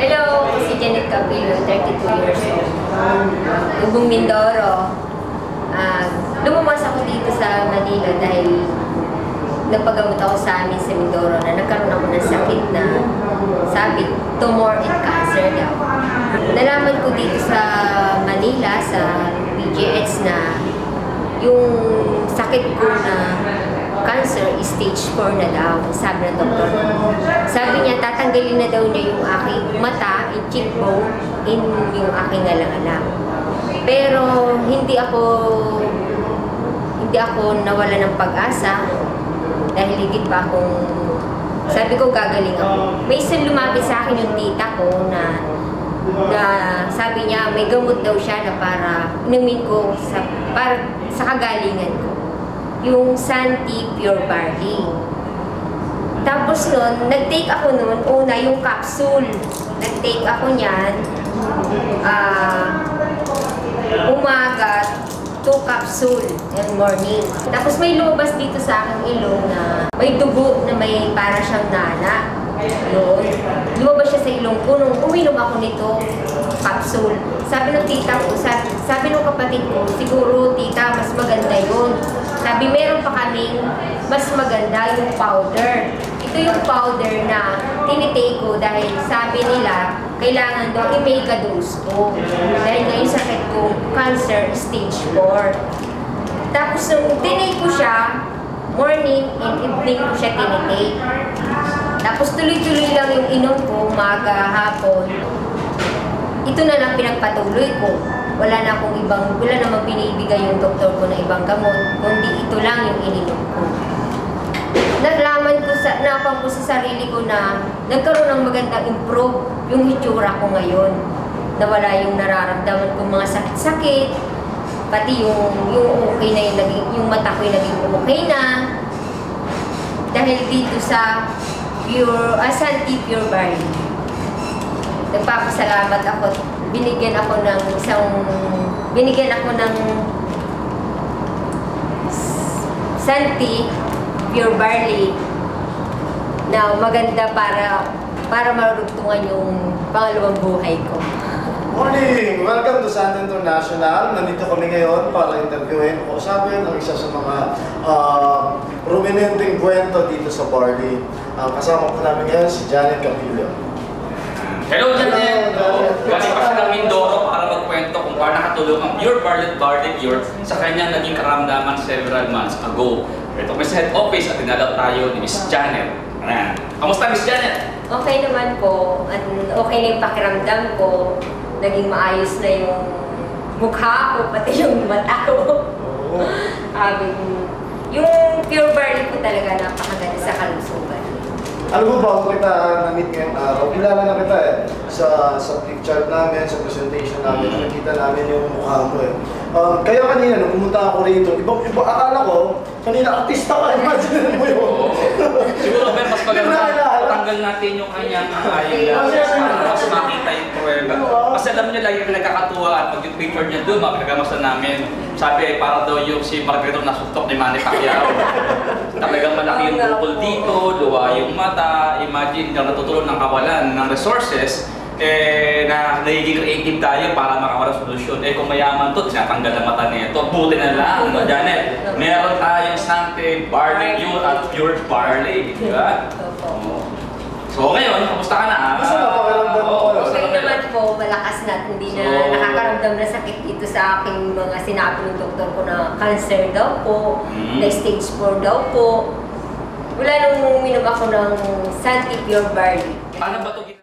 Hello, si Janet Capillo, 32 years old. Lubong Mindoro. Lumabas ako dito sa Manila dahil nagpagamot ako sa amin sa Mindoro na nagkaroon ako ng sakit na sabi, tumor and cancer daw. Nalaman ko dito sa Manila, sa PGH na yung sakit ko na cancer is stage 4 na daw, sabi ng doktor. Sabi niya, tatanggalin na daw niya yung aking mata, yung cheekbone, in yung aking alang-alang. Pero hindi ako nawala ng pag-asa dahil higit pa akong, sabi ko gagaling ako. May isang lumapit sa akin yung tita ko na sabi niya may gamot daw siya na para inumin ko para sa kagalingan ko. Yung Santi Pure Barley. Tapos nun, nag-take ako nun, una yung capsule. Nag-take ako niyan, umaga, 2 capsule yung morning. Tapos may lumabas dito sa aking ilong na may dugo na may para siyang nana. Yun. Lumabas siya sa ilong ko nung uminom ako nito, capsule. Sabi ng tita ko, sabi ng kapatid ko, siguro tita, mas maganda yun. Sabi, meron pa kaming mas maganda yung powder. Ito yung powder na tinitake ko dahil sabi nila, kailangan daw i-mega dose ko. Dahil ngayon sakit ko, cancer stage 4. Tapos nung tinake ko siya, morning and evening ko siya tinitake. Tapos tuloy-tuloy lang yung inom ko, umaga, hapon. Ito na lang pinagpatuloy ko. Wala namang binibigay yung doktor ko na ibang gamot, kundi ito lang yung ininom ko. Nalaman ko napang ko sa sarili ko na nagkaroon ng magandang improve yung hitsura ko ngayon. Nawala yung nararamdaman kong mga sakit-sakit, pati yung okay na yung mata ko yung naging okay na. Dahil dito sa Santi Pure Barley. Nagpapasalamat ako. Binigyan ako ng Santi Pure Barley na maganda para marugtungan yung pangalawang buhay ko. Morning! Welcome to San International. Nandito kami ngayon para interviewin o usapin ang isa sa mga prominenteng kwento dito sa Barley. Kasama ko namin ngayon si Janet Capillo. Hello, Janet! Galing pa siya ng Mindoro para magkwento kung paano nakatulong ang Pure Barley Pure sa kanyang naging karamdaman several months ago. Ito may sa head office at dinalaw tayo ni Miss Janet. Ayan. Kamusta, Miss Janet? Okay naman po. At okay na yung pakiramdam ko. Naging maayos na yung mukha ko, pati yung mata ko. Yung Pure Barley ko talaga napakaganda sa kalusugan. Alam mo ba kung kita na-meet ngayong araw? Kilala na kita sa picture namin, sa presentation namin, nakikita namin yung mukha mo kaya kanina, nung pumunta ako rito, akala ko, kanina artista ka, imagine mo yun. Siguro, Ben, mas maganda, patanggal natin yung kanyang eyelash para mas makita yung pruweba. Kasi alam niyo lagi yung nagkakatuwa at pag yung picture niya doon, mapinagamas na namin. Sabi, para daw yung si Margarito nasuntok ni Manny Pacquiao. Talagang malaki yung bukol dito, luwa yung mata. Imagine, yung natutulong ng kawalan ng resources, na nagiging creative tayo para makawalan solusyon. Kung mayaman to, tinatanggal ang mata nito. Buti na lang, Janet. Meron tayong Santi Barley Pure at Pure Barley. Diba? So ngayon, kamusta ka na? Okay naman po, malakas na. Hindi na nakakaramdam na sakit dito sa aking mga sinabi ng doktor ko na cancer daw po, na stage 4 daw po. Wala nung uminom ako ng Santi Pure Barley. Paano ba ito